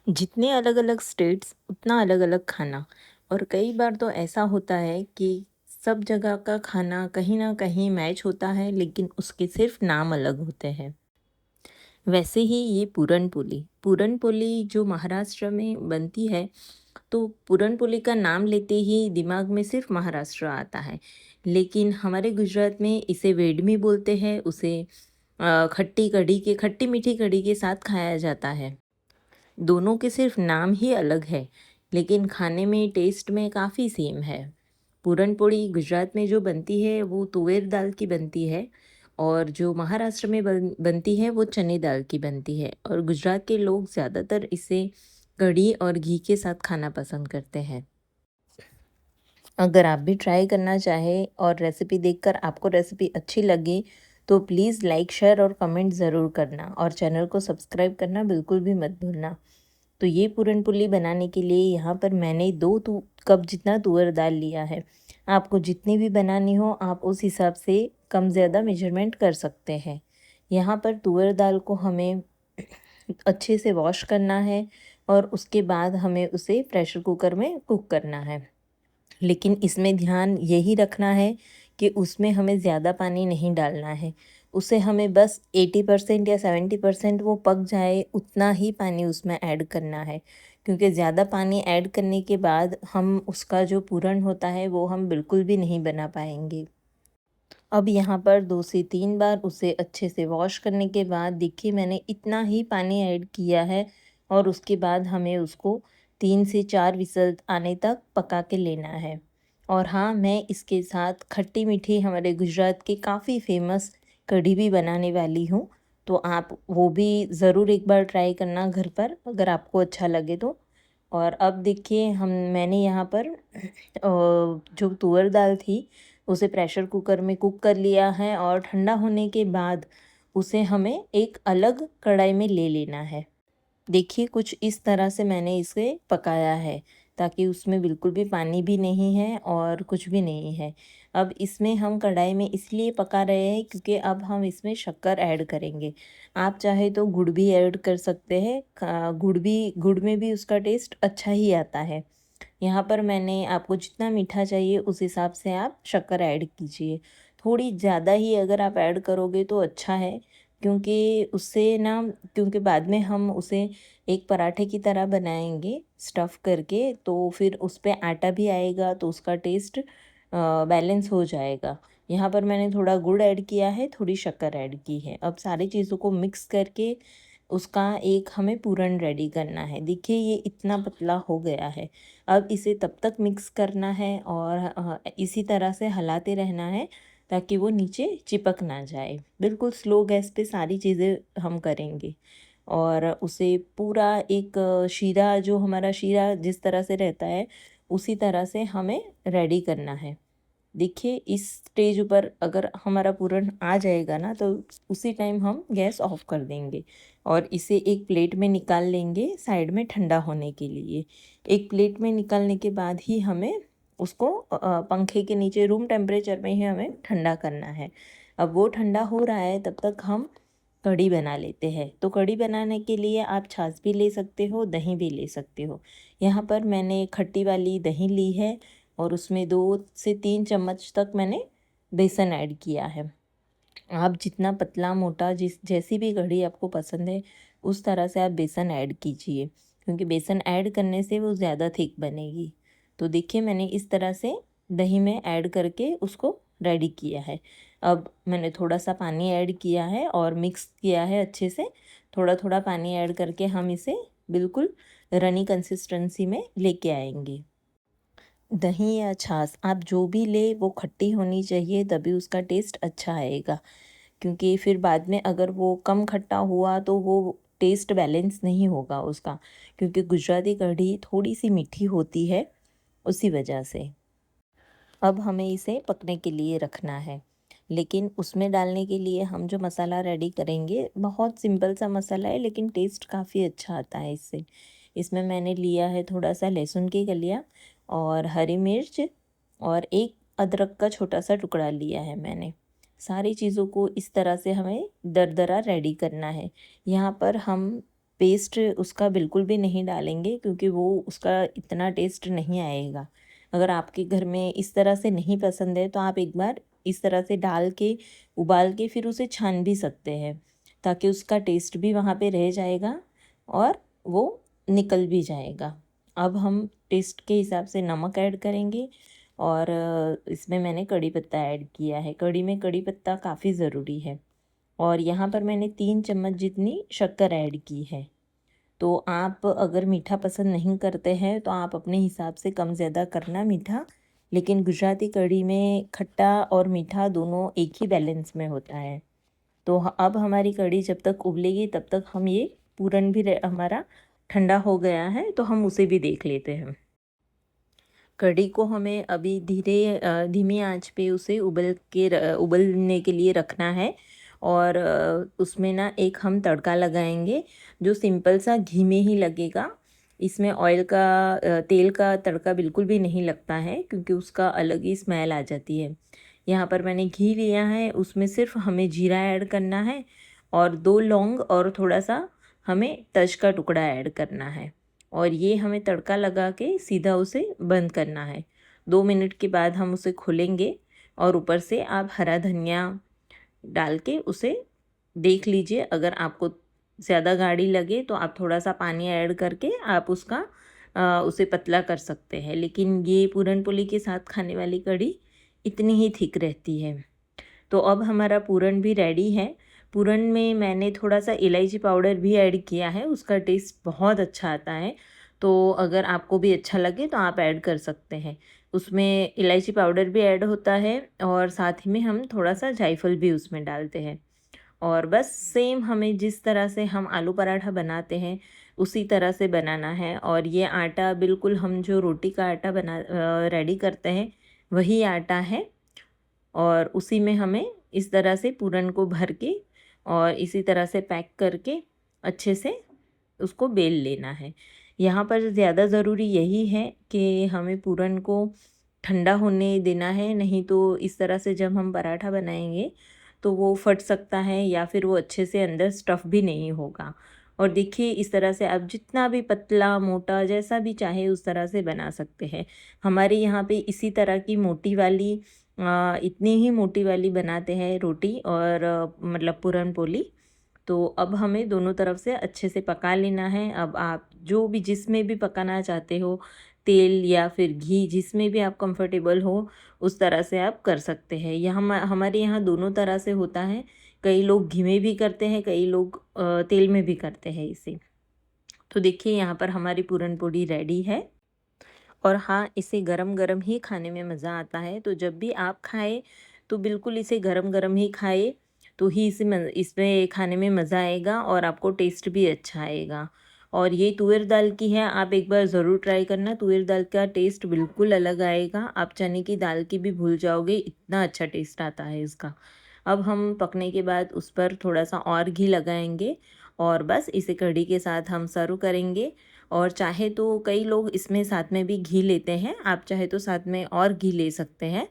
जितने अलग अलग स्टेट्स उतना अलग अलग खाना। और कई बार तो ऐसा होता है कि सब जगह का खाना कहीं ना कहीं मैच होता है, लेकिन उसके सिर्फ नाम अलग होते हैं। वैसे ही ये पूरन पोली पूरन पोली जो महाराष्ट्र में बनती है, तो पूरन पोली का नाम लेते ही दिमाग में सिर्फ महाराष्ट्र आता है। लेकिन हमारे गुजरात में इसे वेडमी बोलते हैं। उसे खट्टी मीठी कढ़ी के साथ खाया जाता है। दोनों के सिर्फ नाम ही अलग है, लेकिन खाने में टेस्ट में काफ़ी सेम है। पूरन पोली गुजरात में जो बनती है वो तुअर दाल की बनती है, और जो महाराष्ट्र में बनती है वो चने दाल की बनती है। और गुजरात के लोग ज़्यादातर इसे कढ़ी और घी के साथ खाना पसंद करते हैं। अगर आप भी ट्राई करना चाहें और रेसिपी देखकर आपको रेसिपी अच्छी लगे, तो प्लीज़ लाइक शेयर और कमेंट ज़रूर करना, और चैनल को सब्सक्राइब करना बिल्कुल भी मत भूलना। तो ये पूरन पोली बनाने के लिए यहाँ पर मैंने 2 कप जितना तुअर दाल लिया है। आपको जितनी भी बनानी हो आप उस हिसाब से कम ज़्यादा मेजरमेंट कर सकते हैं। यहाँ पर तुअर दाल को हमें अच्छे से वॉश करना है, और उसके बाद हमें उसे प्रेशर कुकर में कुक करना है। लेकिन इसमें ध्यान यही रखना है कि उसमें हमें ज़्यादा पानी नहीं डालना है। उसे हमें बस 80% या 70% वो पक जाए उतना ही पानी उसमें ऐड करना है, क्योंकि ज़्यादा पानी ऐड करने के बाद हम उसका जो पूरण होता है वो हम बिल्कुल भी नहीं बना पाएंगे। अब यहाँ पर 2 से 3 बार उसे अच्छे से वॉश करने के बाद देखिए मैंने इतना ही पानी ऐड किया है, और उसके बाद हमें उसको 3 से 4 विसल आने तक पका के लेना है। और हाँ, मैं इसके साथ खट्टी मीठी हमारे गुजरात की काफ़ी फेमस कढ़ी भी बनाने वाली हूँ। तो आप वो भी ज़रूर एक बार ट्राई करना घर पर, अगर आपको अच्छा लगे तो। और अब देखिए मैंने यहाँ पर जो तुअर दाल थी उसे प्रेशर कुकर में कुक कर लिया है, और ठंडा होने के बाद उसे हमें एक अलग कढ़ाई में ले लेना है। देखिए कुछ इस तरह से मैंने इसे पकाया है, ताकि उसमें बिल्कुल भी पानी भी नहीं है और कुछ भी नहीं है। अब इसमें हम कढ़ाई में इसलिए पका रहे हैं क्योंकि अब हम इसमें शक्कर ऐड करेंगे। आप चाहे तो गुड़ भी ऐड कर सकते हैं। गुड़ में भी उसका टेस्ट अच्छा ही आता है। यहाँ पर मैंने आपको जितना मीठा चाहिए उस हिसाब से आप शक्कर ऐड कीजिए। थोड़ी ज़्यादा ही अगर आप ऐड करोगे तो अच्छा है, क्योंकि उससे ना, क्योंकि बाद में हम उसे एक पराठे की तरह बनाएंगे स्टफ़ करके, तो फिर उस पे आटा भी आएगा तो उसका टेस्ट बैलेंस हो जाएगा। यहाँ पर मैंने थोड़ा गुड़ ऐड किया है, थोड़ी शक्कर ऐड की है। अब सारी चीज़ों को मिक्स करके उसका एक हमें पूरण रेडी करना है। देखिए ये इतना पतला हो गया है। अब इसे तब तक मिक्स करना है और इसी तरह से हिलाते रहना है, ताकि वो नीचे चिपक ना जाए। बिल्कुल स्लो गैस पे सारी चीज़ें हम करेंगे, और उसे पूरा एक शीरा, जो हमारा शीरा जिस तरह से रहता है उसी तरह से हमें रेडी करना है। देखिए इस स्टेज पर अगर हमारा पूरण आ जाएगा ना, तो उसी टाइम हम गैस ऑफ कर देंगे, और इसे एक प्लेट में निकाल लेंगे साइड में ठंडा होने के लिए। एक प्लेट में निकालने के बाद ही हमें उसको पंखे के नीचे रूम टेम्परेचर में ही हमें ठंडा करना है। अब वो ठंडा हो रहा है तब तक हम कढ़ी बना लेते हैं। तो कढ़ी बनाने के लिए आप छाछ भी ले सकते हो, दही भी ले सकते हो। यहाँ पर मैंने खट्टी वाली दही ली है, और उसमें 2 से 3 चम्मच तक मैंने बेसन ऐड किया है। आप जितना पतला मोटा जैसी भी कढ़ी आपको पसंद है उस तरह से आप बेसन ऐड कीजिए, क्योंकि बेसन ऐड करने से वो ज़्यादा थिक बनेगी। तो देखिए मैंने इस तरह से दही में ऐड करके उसको रेडी किया है। अब मैंने थोड़ा सा पानी ऐड किया है और मिक्स किया है अच्छे से। थोड़ा थोड़ा पानी ऐड करके हम इसे बिल्कुल रनी कंसिस्टेंसी में लेके आएंगे। दही या छाछ आप जो भी ले वो खट्टी होनी चाहिए, तभी उसका टेस्ट अच्छा आएगा। क्योंकि फिर बाद में अगर वो कम खट्टा हुआ तो वो टेस्ट बैलेंस नहीं होगा उसका, क्योंकि गुजराती कढ़ी थोड़ी सी मीठी होती है उसी वजह से। अब हमें इसे पकने के लिए रखना है, लेकिन उसमें डालने के लिए हम जो मसाला रेडी करेंगे बहुत सिंपल सा मसाला है, लेकिन टेस्ट काफ़ी अच्छा आता है इससे। इसमें मैंने लिया है थोड़ा सा लहसुन की कलियाँ और हरी मिर्च, और एक अदरक का छोटा सा टुकड़ा लिया है मैंने। सारी चीज़ों को इस तरह से हमें दरदरा रेडी करना है। यहाँ पर हम पेस्ट उसका बिल्कुल भी नहीं डालेंगे, क्योंकि वो उसका इतना टेस्ट नहीं आएगा। अगर आपके घर में इस तरह से नहीं पसंद है तो आप एक बार इस तरह से डाल के उबाल के फिर उसे छान भी सकते हैं, ताकि उसका टेस्ट भी वहाँ पे रह जाएगा और वो निकल भी जाएगा। अब हम टेस्ट के हिसाब से नमक ऐड करेंगे और इसमें मैंने कड़ी पत्ता ऐड किया है। कड़ी में कड़ी पत्ता काफ़ी ज़रूरी है। और यहाँ पर मैंने 3 चम्मच जितनी शक्कर ऐड की है। तो आप अगर मीठा पसंद नहीं करते हैं तो आप अपने हिसाब से कम ज़्यादा करना मीठा, लेकिन गुजराती कढ़ी में खट्टा और मीठा दोनों एक ही बैलेंस में होता है। तो अब हमारी कढ़ी जब तक उबलेगी तब तक हम ये पूरन भी हमारा ठंडा हो गया है, तो हम उसे भी देख लेते हैं। कढ़ी को हमें अभी धीमी आंच पे उसे उबलने के लिए रखना है। और उसमें ना एक हम तड़का लगाएंगे जो सिंपल सा घी में ही लगेगा। इसमें तेल का तड़का बिल्कुल भी नहीं लगता है, क्योंकि उसका अलग ही स्मेल आ जाती है। यहाँ पर मैंने घी लिया है, उसमें सिर्फ हमें जीरा ऐड करना है और 2 लौंग और थोड़ा सा हमें तज का टुकड़ा ऐड करना है। और ये हमें तड़का लगा के सीधा उसे बंद करना है। 2 मिनट के बाद हम उसे खोलेंगे और ऊपर से आप हरा धनिया डाल के उसे देख लीजिए। अगर आपको ज़्यादा गाढ़ी लगे तो आप थोड़ा सा पानी ऐड करके आप उसे पतला कर सकते हैं, लेकिन ये पूरन पोली के साथ खाने वाली कढ़ी इतनी ही थिक रहती है। तो अब हमारा पूरन भी रेडी है। पूरन में मैंने थोड़ा सा इलायची पाउडर भी ऐड किया है, उसका टेस्ट बहुत अच्छा आता है। तो अगर आपको भी अच्छा लगे तो आप ऐड कर सकते हैं। उसमें इलायची पाउडर भी ऐड होता है और साथ ही में हम थोड़ा सा जायफल भी उसमें डालते हैं। और बस सेम हमें जिस तरह से हम आलू पराठा बनाते हैं उसी तरह से बनाना है। और ये आटा बिल्कुल हम जो रोटी का आटा रेडी करते हैं वही आटा है। और उसी में हमें इस तरह से पूरन को भर के और इसी तरह से पैक करके अच्छे से उसको बेल लेना है। यहाँ पर ज़्यादा ज़रूरी यही है कि हमें पूरन को ठंडा होने देना है, नहीं तो इस तरह से जब हम पराठा बनाएंगे तो वो फट सकता है या फिर वो अच्छे से अंदर स्टफ़ भी नहीं होगा। और देखिए इस तरह से आप जितना भी पतला मोटा जैसा भी चाहे उस तरह से बना सकते हैं। हमारे यहाँ पे इसी तरह की मोटी वाली इतनी ही मोटी वाली बनाते हैं रोटी और मतलब पूरन पोली। तो अब हमें दोनों तरफ से अच्छे से पका लेना है। अब आप जो भी जिसमें भी पकाना चाहते हो, तेल या फिर घी, जिसमें भी आप कंफर्टेबल हो उस तरह से आप कर सकते हैं। यह हमारे यहाँ दोनों तरह से होता है। कई लोग घी में भी करते हैं, कई लोग तेल में भी करते हैं इसे। तो देखिए यहाँ पर हमारी पूरन पोली रेडी है। और हाँ, इसे गरम गरम ही खाने में मज़ा आता है। तो जब भी आप खाएं तो बिल्कुल इसे गरम गरम ही खाएं, तो ही इसमें खाने में मज़ा आएगा और आपको टेस्ट भी अच्छा आएगा। और ये तुअर दाल की है, आप एक बार ज़रूर ट्राई करना। तुअर दाल का टेस्ट बिल्कुल अलग आएगा, आप चने की दाल की भी भूल जाओगे, इतना अच्छा टेस्ट आता है इसका। अब हम पकने के बाद उस पर थोड़ा सा और घी लगाएंगे और बस इसे कढ़ी के साथ हम सर्व करेंगे। और चाहे तो कई लोग इसमें साथ में भी घी लेते हैं, आप चाहे तो साथ में और घी ले सकते हैं।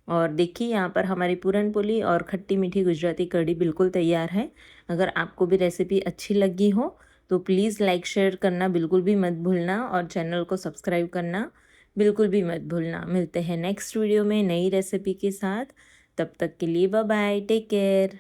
और देखिए यहाँ पर हमारी पूरन पोली और खट्टी मीठी गुजराती कढ़ी बिल्कुल तैयार है। अगर आपको भी रेसिपी अच्छी लगी हो तो प्लीज़ लाइक शेयर करना बिल्कुल भी मत भूलना और चैनल को सब्सक्राइब करना बिल्कुल भी मत भूलना। मिलते हैं नेक्स्ट वीडियो में नई रेसिपी के साथ। तब तक के लिए बाय बाय, टेक केयर।